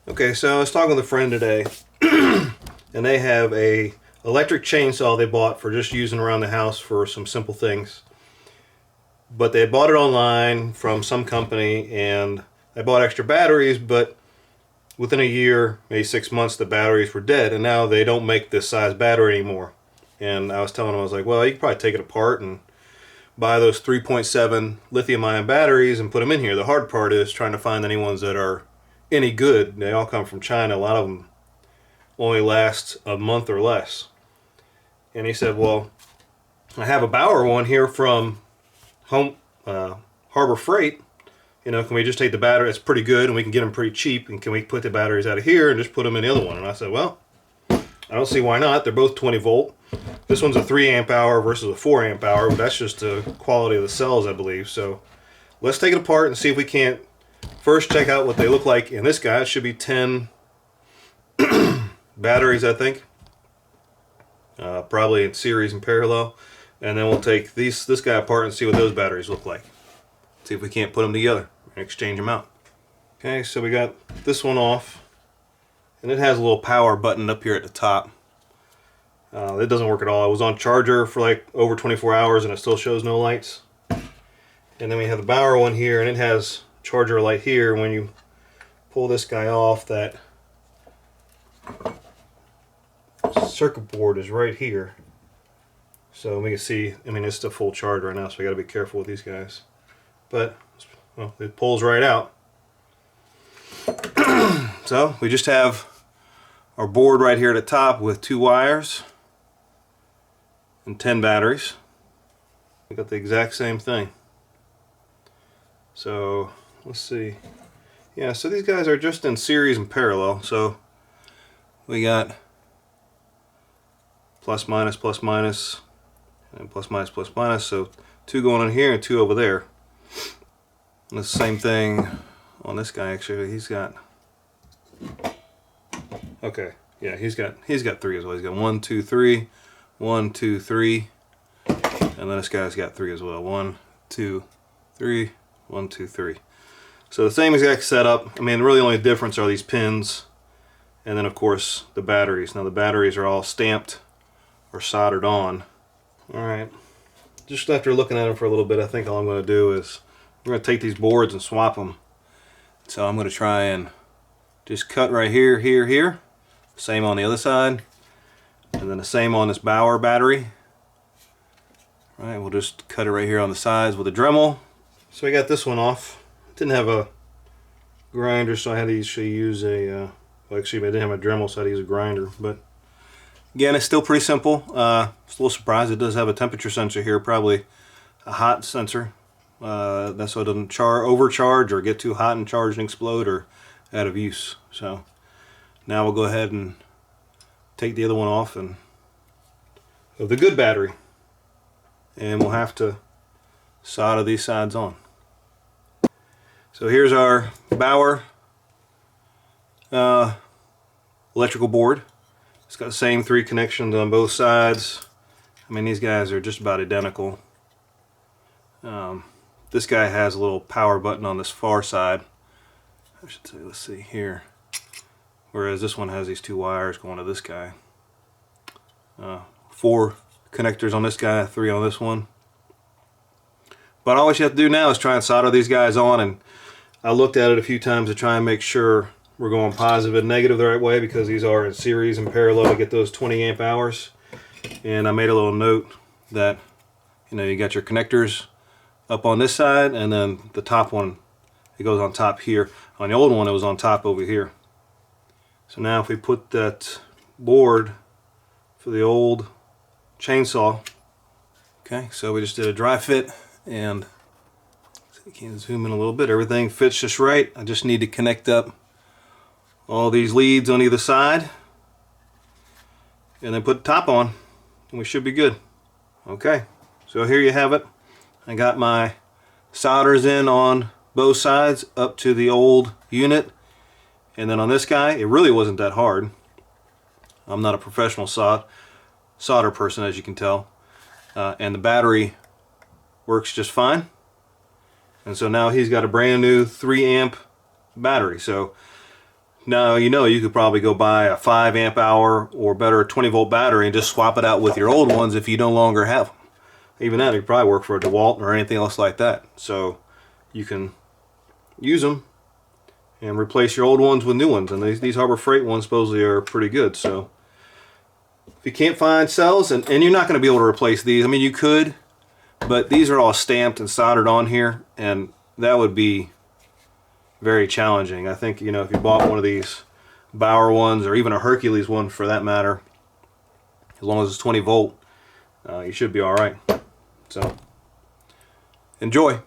Okay, so I was talking with a friend today, and they have a electric chainsaw they bought for just using around the house for some simple things. But they bought it online from some company, and they bought extra batteries, but within a year, maybe 6 months, the batteries were dead, and now they don't make this size battery anymore. And I was telling them, I was like, well, you could probably take it apart and buy those 3.7 lithium-ion batteries and put them in here. The hard part is trying to find any ones that are any good. They all come from China. A lot of them only last a month or less. And he said, well, I have a Bauer one here from Harbor Freight. You know, can we just take the battery? It's pretty good, and we can get them pretty cheap. And can we put the batteries out of here and just put them in the other one? And I said, well, I don't see why not. They're both 20 volt. This one's a 3 amp hour versus a 4 amp hour, but that's just the quality of the cells, I believe. So let's take it apart and see if we can't first check out what they look like in this guy. It should be 10 batteries, I think. Probably in series and parallel. And then we'll take this guy apart and see what those batteries look like. See if we can't put them together and exchange them out. Okay, so we got this one off. And it has a little power button up here at the top. It doesn't work at all. It was on charger for like over 24 hours and it still shows no lights. And then we have the Bauer one here, and it has charger light here. When you pull this guy off, that circuit board is right here. So we can see, I mean, it's the full charge right now, so we got to be careful with these guys. But, well, it pulls right out. So we just have our board right here at the top with 2 wires and 10 batteries. We got the exact same thing. So let's see. Yeah, so these guys are just in series and parallel. So we got plus minus, and plus minus. So 2 going in here and 2 over there. And the same thing on this guy. Actually, he's got. Okay, yeah, he's got 3 as well. He's got 1, 2, 3, 1, 2, 3, and then this guy's got 3 as well. 1, 2, 3, 1, 2, 3. So the same exact setup. I mean, really the only difference are these pins, and then of course the batteries. Now the batteries are all stamped or soldered on. All right. Just after looking at them for a little bit, I think all I'm going to do is we're going to take these boards and swap them. So I'm going to try and just cut right here, here. Same on the other side. And then the same on this Bauer battery. All right, we'll just cut it right here on the sides with a Dremel. So I got this one off. Didn't have a grinder, so I had to actually use a, well, actually I didn't have a Dremel, so I had to use a grinder. But again, it's still pretty simple. It's a little surprised it does have a temperature sensor here, probably a hot sensor. That's so it doesn't overcharge or get too hot and charge and explode or out of use. So now we'll go ahead and take the other one off and of the good battery, and we'll have to solder these sides on. So here's our Bauer electrical board. It's got the same 3 connections on both sides. I mean, these guys are just about identical. This guy has a little power button on this far side. I should say, let's see here. Whereas this one has these 2 wires going to this guy. 4 connectors on this guy, 3 on this one. But all you have to do now is try and solder these guys on, and I looked at it a few times to try and make sure we're going positive and negative the right way, because these are in series and parallel to get those 20 amp hours. And I made a little note that, you know, you got your connectors up on this side, and then the top one, it goes on top here. On the old one, it was on top over here. So now if we put that board for the old chainsaw, okay, so we just did a dry fit, and so you can zoom in a little bit. Everything fits just right. I just need to connect up all these leads on either side, and then put the top on, and we should be good. Okay, so here you have it. I got my solders in on both sides up to the old unit, and then on this guy, it really wasn't that hard. I'm not a professional solder person, as you can tell, and the battery works just fine. And so now he's got a brand new 3 amp battery. So Now, you know, you could probably go buy a 5 amp hour or better 20 volt battery and just swap it out with your old ones if you no longer have them. Even that, it'd probably work for a DeWalt or anything else like that. So you can use them and replace your old ones with new ones. And these Harbor Freight ones supposedly are pretty good. So if you can't find cells, and you're not going to be able to replace these. I mean, you could, but these are all stamped and soldered on here, and that would be very challenging. I think, you know, if you bought one of these Bauer ones, or even a Hercules one for that matter, as long as it's 20 volt, you should be all right. So enjoy.